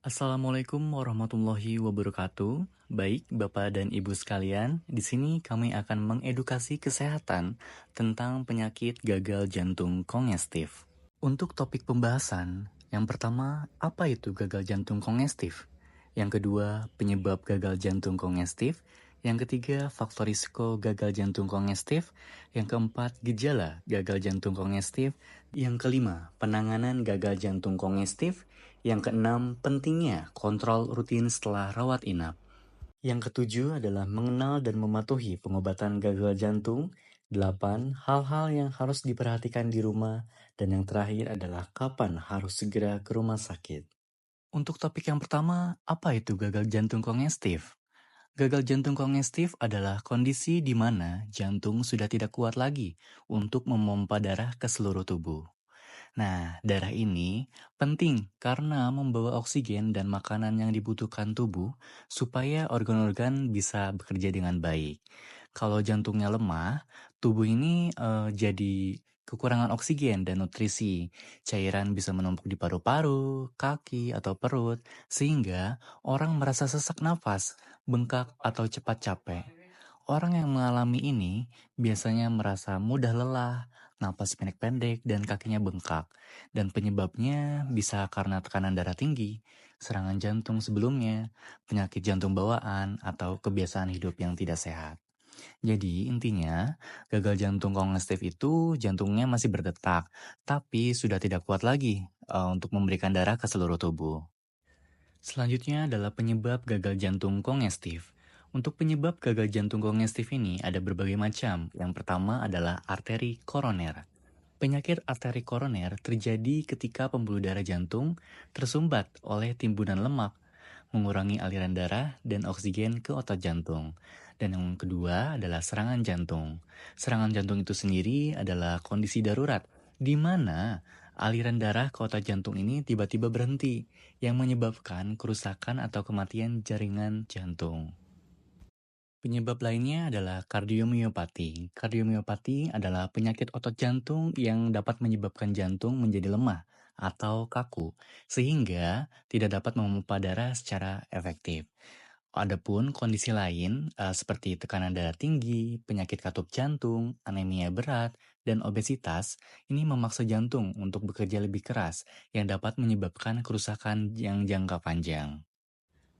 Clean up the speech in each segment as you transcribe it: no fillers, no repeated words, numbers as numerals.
Assalamualaikum warahmatullahi wabarakatuh. Baik, Bapak dan Ibu sekalian, di sini kami akan mengedukasi kesehatan tentang penyakit gagal jantung kongestif. Untuk topik pembahasan, yang pertama, apa itu gagal jantung kongestif? Yang kedua, penyebab gagal jantung kongestif. Yang ketiga, faktor risiko gagal jantung kongestif. Yang keempat, gejala gagal jantung kongestif. Yang kelima, penanganan gagal jantung kongestif. Yang keenam, pentingnya kontrol rutin setelah rawat inap. Yang ketujuh adalah mengenal dan mematuhi pengobatan gagal jantung. Delapan, hal-hal yang harus diperhatikan di rumah. Dan yang terakhir adalah kapan harus segera ke rumah sakit. Untuk topik yang pertama, apa itu gagal jantung kongestif? Gagal jantung kongestif adalah kondisi di mana jantung sudah tidak kuat lagi untuk memompa darah ke seluruh tubuh. Nah, darah ini penting karena membawa oksigen dan makanan yang dibutuhkan tubuh supaya organ-organ bisa bekerja dengan baik. Kalau jantungnya lemah, tubuh ini jadi kekurangan oksigen dan nutrisi. Cairan bisa menumpuk di paru-paru, kaki, atau perut, sehingga orang merasa sesak nafas, bengkak, atau cepat capek. Orang yang mengalami ini biasanya merasa mudah lelah, napas pendek-pendek, dan kakinya bengkak. Dan penyebabnya bisa karena tekanan darah tinggi, serangan jantung sebelumnya, penyakit jantung bawaan, atau kebiasaan hidup yang tidak sehat. Jadi intinya, gagal jantung kongestif itu jantungnya masih berdetak, tapi sudah tidak kuat lagi untuk memberikan darah ke seluruh tubuh. Selanjutnya adalah penyebab gagal jantung kongestif. Untuk penyebab gagal jantung kongestif ini ada berbagai macam. Yang pertama adalah arteri koroner. Penyakit arteri koroner terjadi ketika pembuluh darah jantung tersumbat oleh timbunan lemak, mengurangi aliran darah dan oksigen ke otot jantung. Dan yang kedua adalah serangan jantung. Serangan jantung itu sendiri adalah kondisi darurat, di mana aliran darah ke otot jantung ini tiba-tiba berhenti, yang menyebabkan kerusakan atau kematian jaringan jantung. Penyebab lainnya adalah kardiomiopati. Kardiomiopati adalah penyakit otot jantung yang dapat menyebabkan jantung menjadi lemah atau kaku, sehingga tidak dapat memompa darah secara efektif. Adapun kondisi lain seperti tekanan darah tinggi, penyakit katup jantung, anemia berat, dan obesitas ini memaksa jantung untuk bekerja lebih keras yang dapat menyebabkan kerusakan yang jangka panjang.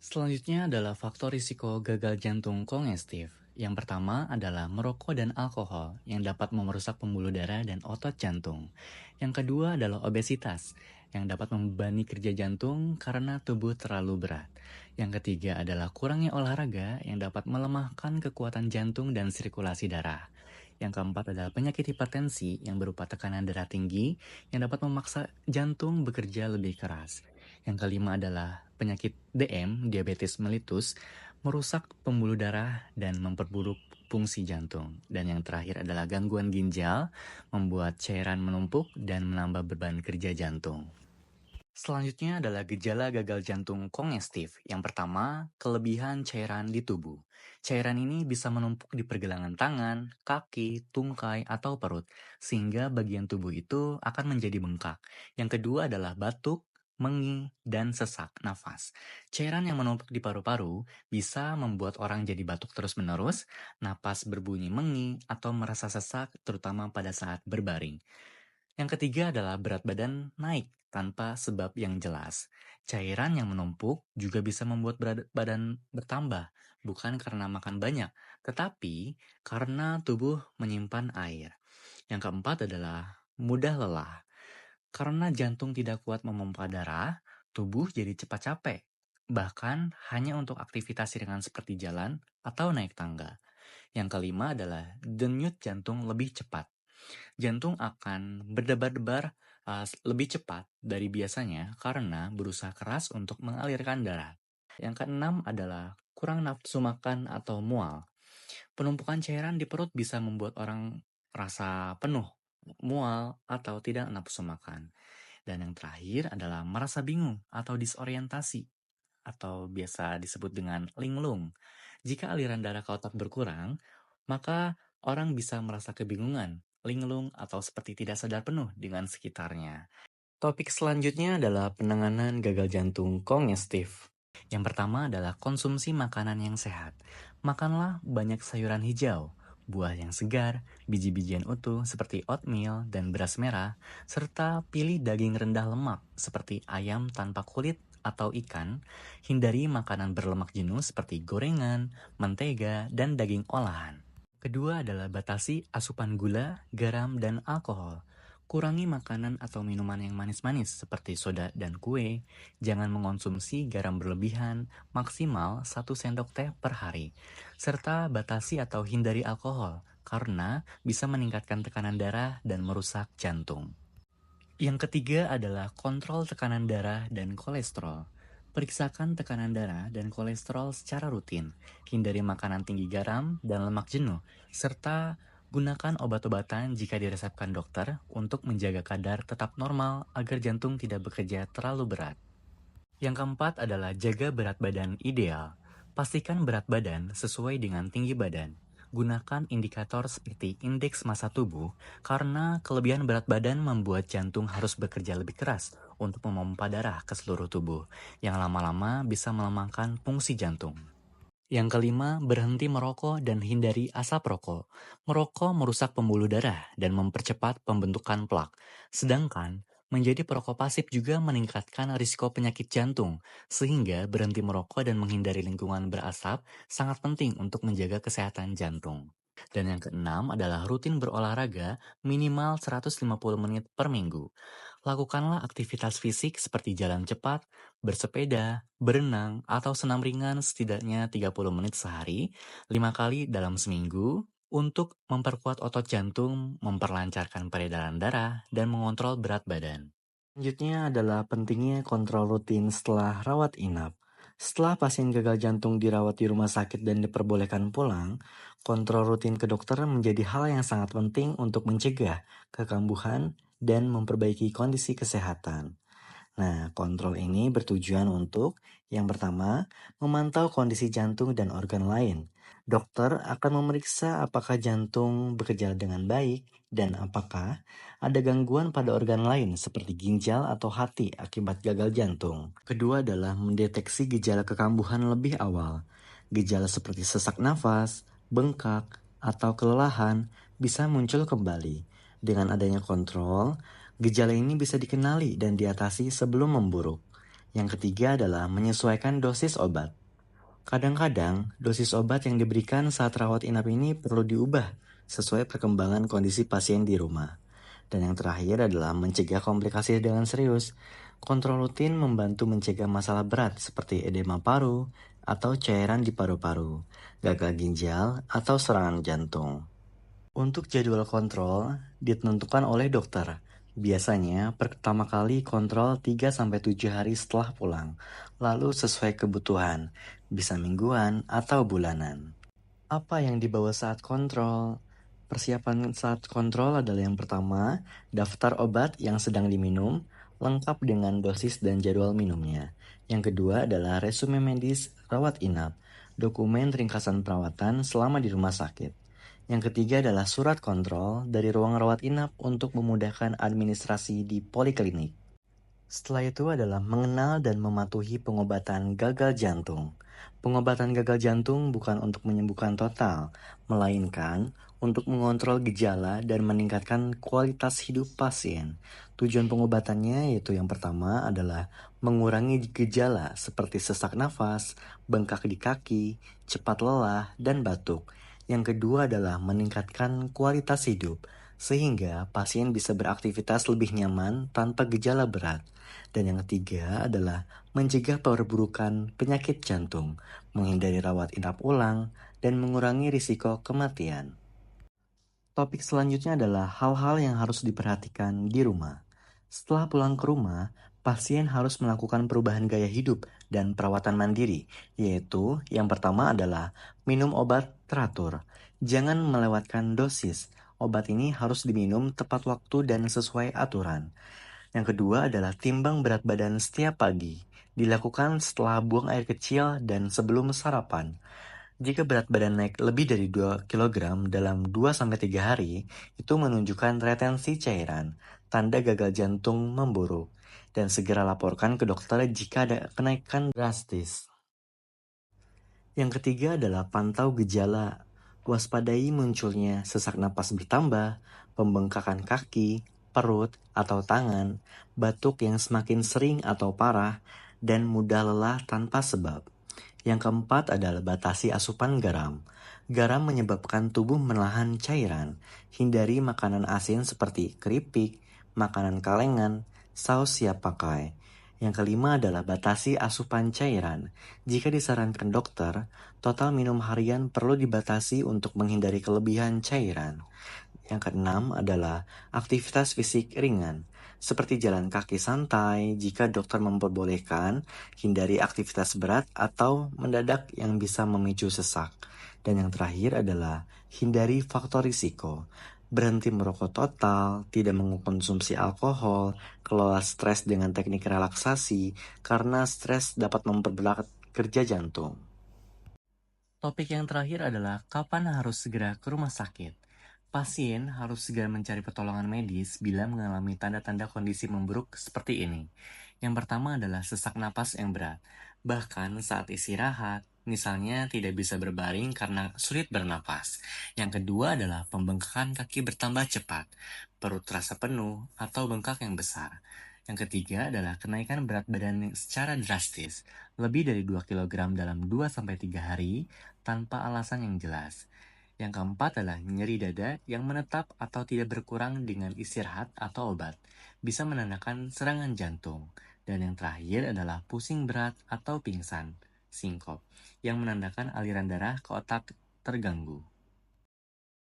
Selanjutnya adalah faktor risiko gagal jantung kongestif. Yang pertama adalah merokok dan alkohol yang dapat merusak pembuluh darah dan otot jantung. Yang kedua adalah obesitas yang dapat membebani kerja jantung karena tubuh terlalu berat. Yang ketiga adalah kurangnya olahraga yang dapat melemahkan kekuatan jantung dan sirkulasi darah. Yang keempat adalah penyakit hipertensi yang berupa tekanan darah tinggi yang dapat memaksa jantung bekerja lebih keras. Yang kelima adalah penyakit DM, diabetes mellitus, merusak pembuluh darah dan memperburuk fungsi jantung. Dan yang terakhir adalah gangguan ginjal, membuat cairan menumpuk dan menambah beban kerja jantung. Selanjutnya adalah gejala gagal jantung kongestif. Yang pertama, kelebihan cairan di tubuh. Cairan ini bisa menumpuk di pergelangan tangan, kaki, tungkai, atau perut, sehingga bagian tubuh itu akan menjadi bengkak. Yang kedua adalah batuk, mengi, dan sesak nafas. Cairan yang menumpuk di paru-paru bisa membuat orang jadi batuk terus-menerus, napas berbunyi mengi, atau merasa sesak terutama pada saat berbaring. Yang ketiga adalah berat badan naik tanpa sebab yang jelas. Cairan yang menumpuk juga bisa membuat berat badan bertambah, bukan karena makan banyak, tetapi karena tubuh menyimpan air. Yang keempat adalah mudah lelah. Karena jantung tidak kuat memompa darah, tubuh jadi cepat capek. Bahkan hanya untuk aktivitas ringan seperti jalan atau naik tangga. Yang kelima adalah denyut jantung lebih cepat. Jantung akan berdebar-debar lebih cepat dari biasanya karena berusaha keras untuk mengalirkan darah. Yang keenam adalah kurang nafsu makan atau mual. Penumpukan cairan di perut bisa membuat orang rasa penuh, mual, atau tidak nafsu makan. Dan yang terakhir adalah merasa bingung atau disorientasi, atau biasa disebut dengan linglung. Jika aliran darah ke otak berkurang, maka orang bisa merasa kebingungan, linglung, atau seperti tidak sadar penuh dengan sekitarnya. Topik selanjutnya adalah penanganan gagal jantung kongestif. Yang pertama adalah konsumsi makanan yang sehat. Makanlah banyak sayuran hijau, buah yang segar, biji-bijian utuh seperti oatmeal dan beras merah, serta pilih daging rendah lemak seperti ayam tanpa kulit atau ikan. Hindari makanan berlemak jenuh seperti gorengan, mentega, dan daging olahan. Kedua adalah batasi asupan gula, garam, dan alkohol. Kurangi makanan atau minuman yang manis-manis seperti soda dan kue. Jangan mengonsumsi garam berlebihan, maksimal 1 sendok teh per hari. Serta batasi atau hindari alkohol, karena bisa meningkatkan tekanan darah dan merusak jantung. Yang ketiga adalah kontrol tekanan darah dan kolesterol. Periksakan tekanan darah dan kolesterol secara rutin. Hindari makanan tinggi garam dan lemak jenuh, serta gunakan obat-obatan jika diresepkan dokter untuk menjaga kadar tetap normal agar jantung tidak bekerja terlalu berat. Yang keempat adalah jaga berat badan ideal. Pastikan berat badan sesuai dengan tinggi badan. Gunakan indikator seperti indeks massa tubuh karena kelebihan berat badan membuat jantung harus bekerja lebih keras untuk memompa darah ke seluruh tubuh, yang lama-lama bisa melemahkan fungsi jantung. Yang kelima, berhenti merokok dan hindari asap rokok. Merokok merusak pembuluh darah dan mempercepat pembentukan plak. Sedangkan, menjadi perokok pasif juga meningkatkan risiko penyakit jantung, sehingga berhenti merokok dan menghindari lingkungan berasap sangat penting untuk menjaga kesehatan jantung. Dan yang keenam adalah rutin berolahraga minimal 150 menit per minggu. Lakukanlah aktivitas fisik seperti jalan cepat, bersepeda, berenang, atau senam ringan setidaknya 30 menit sehari, 5 kali dalam seminggu, untuk memperkuat otot jantung, memperlancarkan peredaran darah, dan mengontrol berat badan. Selanjutnya adalah pentingnya kontrol rutin setelah rawat inap. Setelah pasien gagal jantung dirawat di rumah sakit dan diperbolehkan pulang, kontrol rutin ke dokter menjadi hal yang sangat penting untuk mencegah kekambuhan dan memperbaiki kondisi kesehatan. Nah, kontrol ini bertujuan untuk yang pertama, memantau kondisi jantung dan organ lain. Dokter akan memeriksa apakah jantung bekerja dengan baik dan apakah ada gangguan pada organ lain seperti ginjal atau hati akibat gagal jantung. Kedua adalah mendeteksi gejala kekambuhan lebih awal. Gejala seperti sesak nafas, bengkak, atau kelelahan bisa muncul kembali. Dengan adanya kontrol, gejala ini bisa dikenali dan diatasi sebelum memburuk. Yang ketiga adalah menyesuaikan dosis obat. Kadang-kadang, dosis obat yang diberikan saat rawat inap ini perlu diubah sesuai perkembangan kondisi pasien di rumah. Dan yang terakhir adalah mencegah komplikasi dengan serius. Kontrol rutin membantu mencegah masalah berat seperti edema paru atau cairan di paru-paru, gagal ginjal, atau serangan jantung. Untuk jadwal kontrol ditentukan oleh dokter. Biasanya pertama kali kontrol 3-7 hari setelah pulang, lalu sesuai kebutuhan, bisa mingguan atau bulanan. Apa yang dibawa saat kontrol? Persiapan saat kontrol adalah yang pertama, daftar obat yang sedang diminum, lengkap dengan dosis dan jadwal minumnya. Yang kedua adalah resume medis rawat inap, dokumen ringkasan perawatan selama di rumah sakit. Yang ketiga adalah surat kontrol dari ruang rawat inap untuk memudahkan administrasi di poliklinik. Setelah itu adalah mengenal dan mematuhi pengobatan gagal jantung. Pengobatan gagal jantung bukan untuk menyembuhkan total, melainkan untuk mengontrol gejala dan meningkatkan kualitas hidup pasien. Tujuan pengobatannya yaitu yang pertama adalah mengurangi gejala seperti sesak nafas, bengkak di kaki, cepat lelah, dan batuk. Yang kedua adalah meningkatkan kualitas hidup, sehingga pasien bisa beraktivitas lebih nyaman tanpa gejala berat. Dan yang ketiga adalah mencegah perburukan penyakit jantung, menghindari rawat inap ulang, dan mengurangi risiko kematian. Topik selanjutnya adalah hal-hal yang harus diperhatikan di rumah. Setelah pulang ke rumah, pasien harus melakukan perubahan gaya hidup dan perawatan mandiri, yaitu yang pertama adalah minum obat teratur. Jangan melewatkan dosis. Obat ini harus diminum tepat waktu dan sesuai aturan. Yang kedua adalah timbang berat badan setiap pagi. Dilakukan setelah buang air kecil dan sebelum sarapan. Jika berat badan naik lebih dari 2 kilogram dalam 2 sampai 3 hari, itu menunjukkan retensi cairan, tanda gagal jantung memburuk, dan segera laporkan ke dokter jika ada kenaikan drastis. Yang ketiga adalah pantau gejala. Waspadai munculnya sesak napas bertambah, pembengkakan kaki, perut, atau tangan, batuk yang semakin sering atau parah, dan mudah lelah tanpa sebab. Yang keempat adalah batasi asupan garam. Garam menyebabkan tubuh menahan cairan. Hindari makanan asin seperti keripik, makanan kalengan, saus siap pakai. Yang kelima adalah batasi asupan cairan. Jika disarankan dokter, total minum harian perlu dibatasi untuk menghindari kelebihan cairan. Yang keenam adalah aktivitas fisik ringan, seperti jalan kaki santai jika dokter memperbolehkan, hindari aktivitas berat atau mendadak yang bisa memicu sesak. Dan yang terakhir adalah hindari faktor risiko. Berhenti merokok total, tidak mengkonsumsi alkohol, kelola stres dengan teknik relaksasi, karena stres dapat memperberat kerja jantung. Topik yang terakhir adalah kapan harus segera ke rumah sakit. Pasien harus segera mencari pertolongan medis bila mengalami tanda-tanda kondisi memburuk seperti ini. Yang pertama adalah sesak napas yang berat. Bahkan saat istirahat, misalnya tidak bisa berbaring karena sulit bernapas. Yang kedua adalah pembengkakan kaki bertambah cepat, perut terasa penuh, atau bengkak yang besar. Yang ketiga adalah kenaikan berat badan secara drastis, lebih dari 2 kilogram dalam 2 sampai 3 hari, tanpa alasan yang jelas. Yang keempat adalah nyeri dada yang menetap atau tidak berkurang dengan istirahat atau obat. Bisa menandakan serangan jantung. Dan yang terakhir adalah pusing berat atau pingsan, sinkop, yang menandakan aliran darah ke otak terganggu.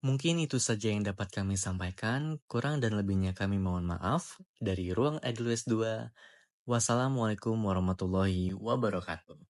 Mungkin itu saja yang dapat kami sampaikan. Kurang dan lebihnya kami mohon maaf. Dari Ruang EduS 2, wassalamualaikum warahmatullahi wabarakatuh.